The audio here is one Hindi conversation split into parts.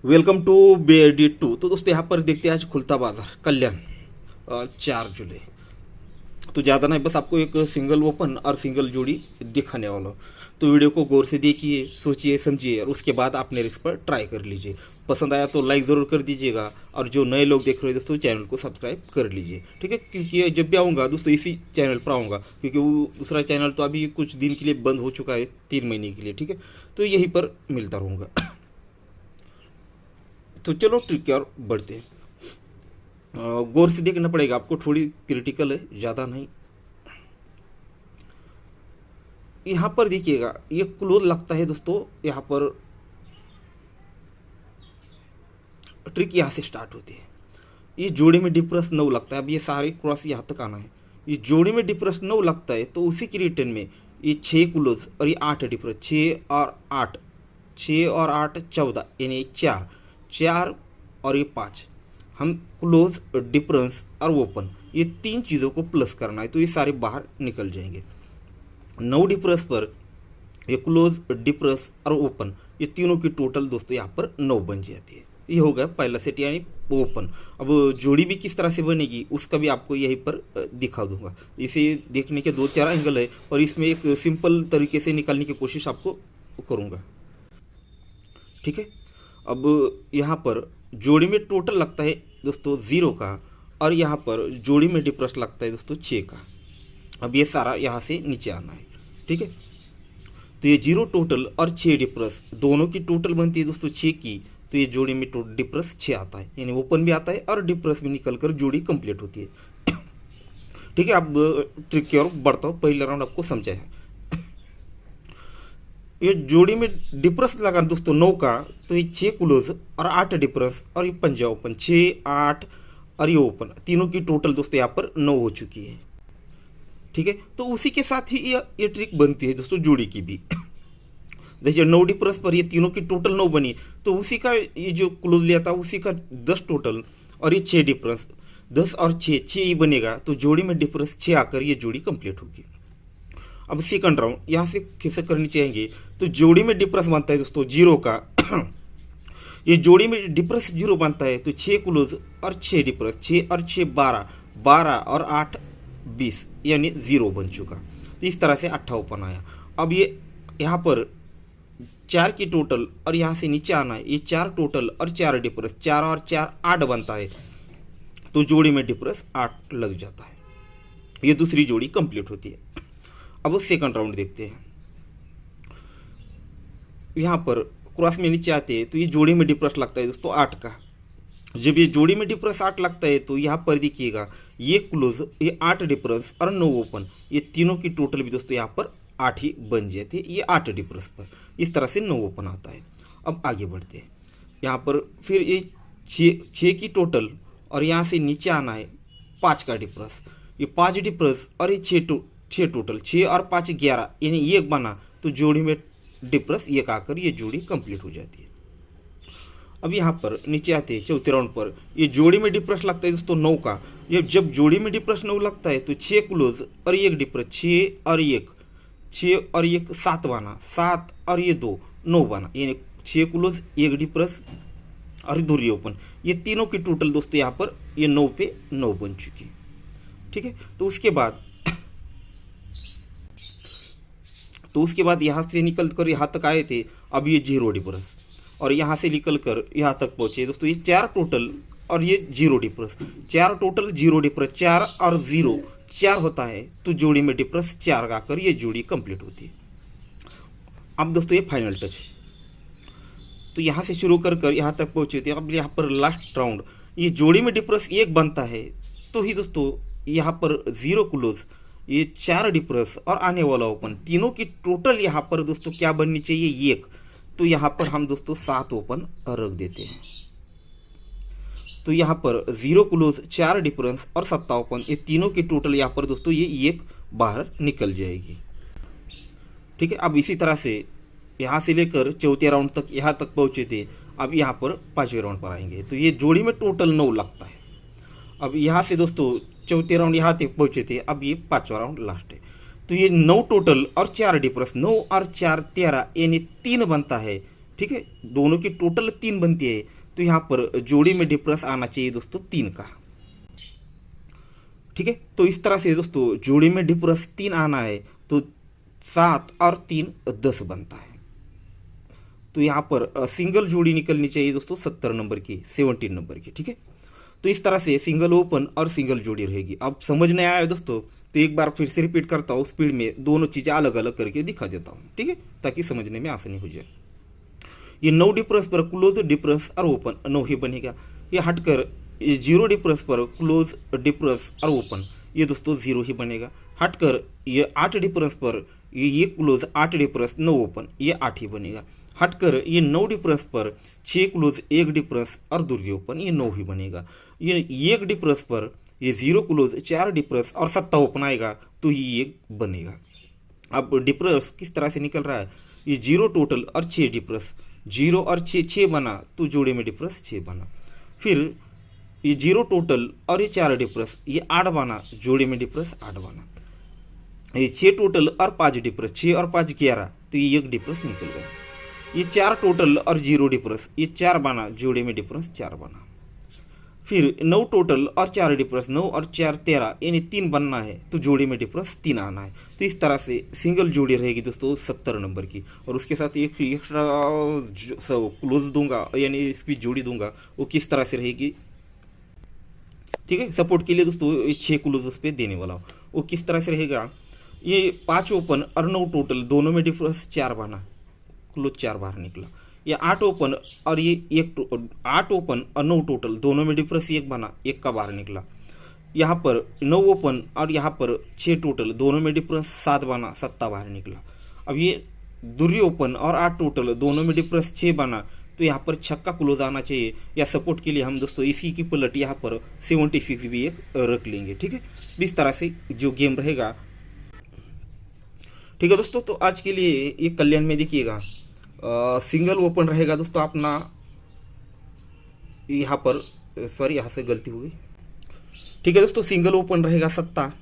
Welcome to BID2। तो दोस्तों यहाँ पर देखते हैं आज खुलता बाजार कल्याण 4 जुलाई। तो ज़्यादा नहीं, बस आपको एक सिंगल ओपन और सिंगल जोड़ी दिखाने वाला हूँ। तो वीडियो को गौर से देखिए, सोचिए, समझिए और उसके बाद अपने रिस्क पर ट्राई कर लीजिए। पसंद आया तो लाइक ज़रूर कर दीजिएगा और जो नए लोग देख रहे हैं दोस्तों चैनल को सब्सक्राइब कर लीजिए, ठीक है। क्योंकि जब भी आऊँगा दोस्तों इसी चैनल पर आऊँगा, क्योंकि वो दूसरा चैनल तो अभी कुछ दिन के लिए बंद हो चुका है, 3 महीने के लिए, ठीक है। तो यहीं पर मिलता रहूँगा। तो चलो ट्रिक की ओर बढ़ते हैं। गौर से देखना पड़ेगा आपको, थोड़ी क्रिटिकल है, ज़्यादा नहीं। यहाँ पर देखिएगा ये क्लोज लगता है दोस्तों। यहाँ पर ट्रिक यहाँ से स्टार्ट होती है। ये जोड़ी में डिफरेंस 9 लगता है। अब ये सारे क्रॉस यहाँ तक आना है। ये जोड़ी में डिफरेंस 9 लगता है तो उसी की रिटर्न में ये 6 क्लोज और ये 8 डिफरेंस, 6 और 8, 6 और 8 14, यानी 4, 4 और ये 5। हम क्लोज, डिफरेंस और ओपन ये 3 चीज़ों को प्लस करना है तो ये सारे बाहर निकल जाएंगे। 9 डिफरेंस पर ये क्लोज, डिफरेंस और ओपन ये तीनों की टोटल दोस्तों यहाँ पर 9 बन जाती है। ये हो गया पहला सेट यानी ओपन। अब जोड़ी भी किस तरह से बनेगी उसका भी आपको यहीं पर दिखा दूंगा। इसे देखने के 2-4 एंगल है और इसमें एक सिंपल तरीके से निकालने की कोशिश आपको करूँगा, ठीक है। अब यहाँ पर जोड़ी में टोटल लगता है दोस्तों 0 का और यहाँ पर जोड़ी में डिफरेंस लगता है दोस्तों 6 का। अब ये सारा यहाँ से नीचे आना है, ठीक है। तो ये 0 टोटल और 6 डिफरेंस दोनों की टोटल बनती है दोस्तों 6 की। तो ये जोड़ी में डिफरेंस 6 आता है, यानी ओपन भी आता है और डिफरेंस भी निकल कर जोड़ी कंप्लीट होती है। ठीक है। अब ट्रिक की ओर बढ़ता हूँ। पहला राउंड आपको समझा है। ये जोड़ी में डिफरेंस लगा दोस्तों 9 का, तो ये 6 क्लोज और 8 डिफरेंस और ये 5 ओपन, 6, 8 और ये ओपन, तीनों की टोटल दोस्तों यहाँ पर 9 हो चुकी है, ठीक है। तो उसी के साथ ही ये ट्रिक बनती है दोस्तों जोड़ी की भी। जैसे 9 डिफरेंस पर ये तीनों की टोटल 9 बनी, तो उसी का ये जो क्लोज लिया था उसी का 10 टोटल और ये 6 डिफरेंस, 10 और 6 ही बनेगा। तो जोड़ी में डिफरेंस 6 आकर ये जोड़ी कंप्लीट होगी। अब सेकंड राउंड यहाँ से कैसे करनी चाहिए। तो जोड़ी में डिफरेंस बनता है दोस्तों 0 का। ये जोड़ी में डिफरेंस 0 बनता है तो 6 क्लोज और 6 डिफरेंस, 6 और 6 12, 12 और 8 20, यानी 0 बन चुका। तो इस तरह से 8 ओपन आया। अब ये यहाँ पर 4 की टोटल और यहाँ से नीचे आना है, ये 4 टोटल और 4 डिफरेंस, 4 और 4 8 बनता है। तो जोड़ी में डिफरेंस 8 लग जाता है। ये दूसरी जोड़ी कंप्लीट होती है। अब सेकंड राउंड देखते हैं। यहाँ पर क्रॉस में नीचे आते हैं तो ये जोड़ी में डिफरेंस लगता है दोस्तों 8 का। जब ये जोड़ी में डिफरेंस 8 लगता है तो यहाँ पर देखिएगा ये क्लोज, ये 8 डिफरेंस और 9 ओपन, ये तीनों की टोटल भी दोस्तों यहाँ पर 8 ही बन जाती है। ये 8 डिफरेंस पर इस तरह से 9 ओपन आता है। अब आगे बढ़ते हैं। यहाँ पर फिर ये 6 की टोटल और यहाँ से नीचे आना है 5 का डिफरेंस, ये 5 डिफरेंस और ये 6 टोटल, 6 और 5 11, यानी 1 बना। तो जोड़ी में डिफरेंस 1 आकर ये जोड़ी कंप्लीट हो जाती है। अब यहाँ पर नीचे आते हैं चौथे राउंड पर। ये जोड़ी में डिफरेंस लगता है दोस्तों 9 का। ये जब जोड़ी में डिफरेंस 9 लगता है तो 6 क्लोज और 1 डिफरेंस, 6 और 1, 6 और 1 7 बना, 7 और ये 2 9 बना, यानी 6 क्लोज, 1 डिफरेंस और 2 ओपन, ये तीनों की टोटल दोस्तों यहाँ पर ये 9 पे 9 बन चुकी है, ठीक है। तो उसके बाद यहाँ से निकल कर यहाँ तक आए थे। अब ये 0 डिफरेंस और यहाँ से निकल कर यहाँ तक पहुँचे दोस्तों ये 4 टोटल और ये 0 डिफरेंस, 4 टोटल 0 डिफरेंस, 4 और 0 4 होता है। तो जोड़ी में डिफरेंस 4 आकर ये जोड़ी कंप्लीट होती है। अब दोस्तों ये फाइनल टच। तो यहाँ से शुरू कर यहाँ तक पहुँचे थे। अब यहाँ पर लास्ट राउंड ये जोड़ी में डिफरेंस 1 बनता है तो ही दोस्तों यहाँ पर 0 क्लोज, ये 4 डिफरेंस और आने वाला ओपन, तीनों की टोटल यहाँ पर दोस्तों क्या बननी चाहिए 1। तो यहाँ पर हम दोस्तों 7 ओपन रख देते हैं। तो यहाँ पर 0 क्लोज, 4 डिफरेंस और 7 ओपन, ये तीनों की टोटल यहाँ पर दोस्तों ये 1 बाहर निकल जाएगी, ठीक है। अब इसी तरह से यहाँ से लेकर चौथे राउंड तक यहाँ तक पहुँचे थे। अब यहाँ पर 5वें राउंड पर आएंगे तो ये जोड़ी में टोटल 9 लगता है। अब यहाँ से दोस्तों चौथे राउंड यहाँ तक पहुँचे थे। अब ये 5वां राउंड लास्ट है। तो ये 9 टोटल और 4 डिफरेंस, 9 और 4 13, यानी 3 बनता है, ठीक है, दोनों की टोटल 3 बनती है, तो यहाँ पर जोड़ी में डिफरेंस आना चाहिए दोस्तों 3 का। ठीक है, तो इस तरह से दोस्तों जोड़ी में डिफरेंस 3 आना है, तो 7 और 3 10 बनता है। तो यहाँ पर सिंगल जोड़ी निकलनी चाहिए दोस्तों 70 नंबर की, 17 नंबर की। ठीक है, तो इस तरह से सिंगल ओपन और सिंगल जोड़ी रहेगी। अब समझ नहीं आया दोस्तों तो एक बार फिर से रिपीट करता हूँ, स्पीड में दोनों चीज़ें अलग अलग करके दिखा देता हूँ। ठीक है, ताकि समझने में आसानी हो जाए। ये 9 डिफरेंस पर क्लोज डिफरेंस और ओपन 9 ही बनेगा। ये हटकर 0 डिफरेंस पर क्लोज डिफरेंस और ओपन, ये दोस्तों 0 ही बनेगा। हटकर ये 8 डिफरेंस पर ये क्लोज 8 डिफरेंस 9 ओपन, ये 8 ही बनेगा। हटकर ये 9 डिफरेंस पर 6 क्लोज 1 डिफरेंस और 2 ओपन, ये 9 ही बनेगा। ये 1 डिफरेंस पर ये 0 क्लोज 4 डिफरेंस और 7 ओपन आएगा, तो ये 1 बनेगा। अब डिफरेंस किस तरह से निकल रहा है, ये 0 टोटल और 6 डिफरेंस, 0 और 6 बना, तो जोड़े में डिफरेंस 6 बना। फिर ये 0 टोटल और ये 4 डिफरेंस, ये 8 बना, जोड़े में डिफरेंस 8 बना। ये 6 टोटल और 5 डिफरेंस, 6 और 5 11, तो ये 1 डिफरेंस निकल गया। ये 4 टोटल और 0 डिफरेंस, ये 4 बना, जोड़े में डिफरेंस 4 बना। फिर 9 टोटल और 4 डिफरेंस, 9 और 4 13, यानी 3 बनना है, तो जोड़ी में डिफरेंस 3 आना है। तो इस तरह से सिंगल जोड़ी रहेगी दोस्तों 70 नंबर की, और उसके साथ एक एक्स्ट्रा क्लोज दूंगा, यानी इसकी जोड़ी दूंगा, वो किस तरह से रहेगी। ठीक है, सपोर्ट के लिए दोस्तों 6 क्लोज उस पर देने वाला हूँ। वो किस तरह से रहेगा, ये 5 ओपन और 9 टोटल, दोनों में डिफरेंस 4 बना, क्लोज 4 बाहर निकला। या 8 ओपन और ये 8 ओपन और 9 टोटल, दोनों में डिफरेंस 1 बना, 1 का बाहर निकला। यहाँ पर 9 ओपन और यहाँ पर 6 टोटल, दोनों में डिफरेंस 7 बना, 7 बाहर निकला। अब ये 2 ओपन और 8 टोटल, दोनों में डिफरेंस 6 बना, तो यहाँ पर छक्का क्लोज आना चाहिए। या सपोर्ट के लिए हम दोस्तों इसी की पलट यहाँ पर 76 भी एक रख लेंगे। ठीक है, इस तरह से जो गेम रहेगा। ठीक है दोस्तों, तो आज के लिए ये कल्याण में देखिएगा सिंगल ओपन रहेगा दोस्तों अपना, यहाँ पर सॉरी यहाँ से गलती हो गई। ठीक है दोस्तों, सिंगल ओपन रहेगा 7,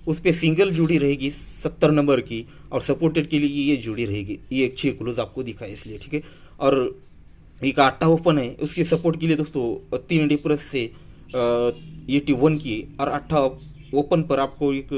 उस पर सिंगल जुड़ी रहेगी 70 नंबर की, और सपोर्टेड के लिए ये जुड़ी रहेगी, ये एक 6 क्लोज आपको दिखा है इसलिए। ठीक है, और एक 8 ओपन है, उसके सपोर्ट के लिए दोस्तों 3 डिफरेंस से 81 की, और 8 ओपन पर आपको एक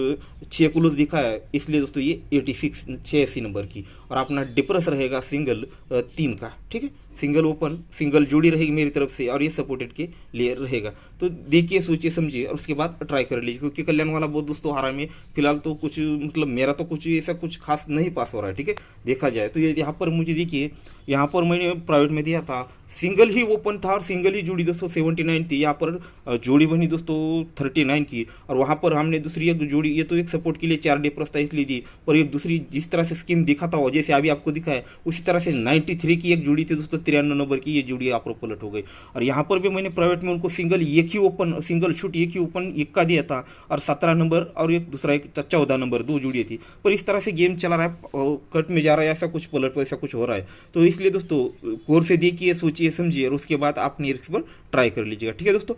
6 क्लोज दिखा है, इसलिए दोस्तों ये 86 नंबर की, और अपना डिफरेंस रहेगा सिंगल 3 का। ठीक है, सिंगल ओपन सिंगल जोड़ी रहेगी मेरी तरफ से, और ये सपोर्टेड के लिए रहेगा। तो देखिए, सोचिए समझिए, और उसके बाद ट्राई कर लीजिए, क्योंकि कल्याण वाला बहुत दोस्तों हारा में फिलहाल तो कुछ मतलब मेरा तो कुछ ऐसा कुछ खास नहीं पास हो रहा है। ठीक है, देखा जाए तो ये यहाँ पर मुझे देखिए, यहाँ पर मैंने प्राइवेट में दिया था, सिंगल ही ओपन था और सिंगल ही जोड़ी दोस्तों 79 थी। यहाँ पर जोड़ी बनी दोस्तों 39 की, और वहाँ पर हमने दूसरी एक जोड़ी, ये तो एक सपोर्ट के लिए 4 डिफरेंस था इसलिए दी, पर एक दूसरी जिस तरह से स्कीम दिखा था जैसे अभी आपको दिखा है, उसी तरह से 93 की एक जोड़ी थी दोस्तों 93 नंबर की, ये जोड़ी यहाँ पर पलट हो गई। और यहाँ पर भी मैंने प्राइवेट में उनको सिंगल एक ही ओपन, सिंगल शूट एक ही ओपन 1 का दिया था, और 17 नंबर और एक दूसरा एक 14 नंबर, 2 जोड़ी थी। पर इस तरह से गेम चला रहा है, कट में जा रहा है, ऐसा कुछ पलट पर ऐसा कुछ हो रहा है। तो इसलिए दोस्तों गौर से देखिए, सोचिए समझिए, और उसके बाद आप निरीक्षण पर ट्राई कर लीजिएगा। ठीक है दोस्तों,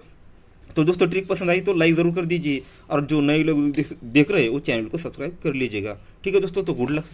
तो दोस्तों ट्रिक पसंद आई तो लाइक ज़रूर कर दीजिए, और जो नए लोग देख रहे हैं वो चैनल को सब्सक्राइब कर लीजिएगा। ठीक है दोस्तों, तो गुड लक।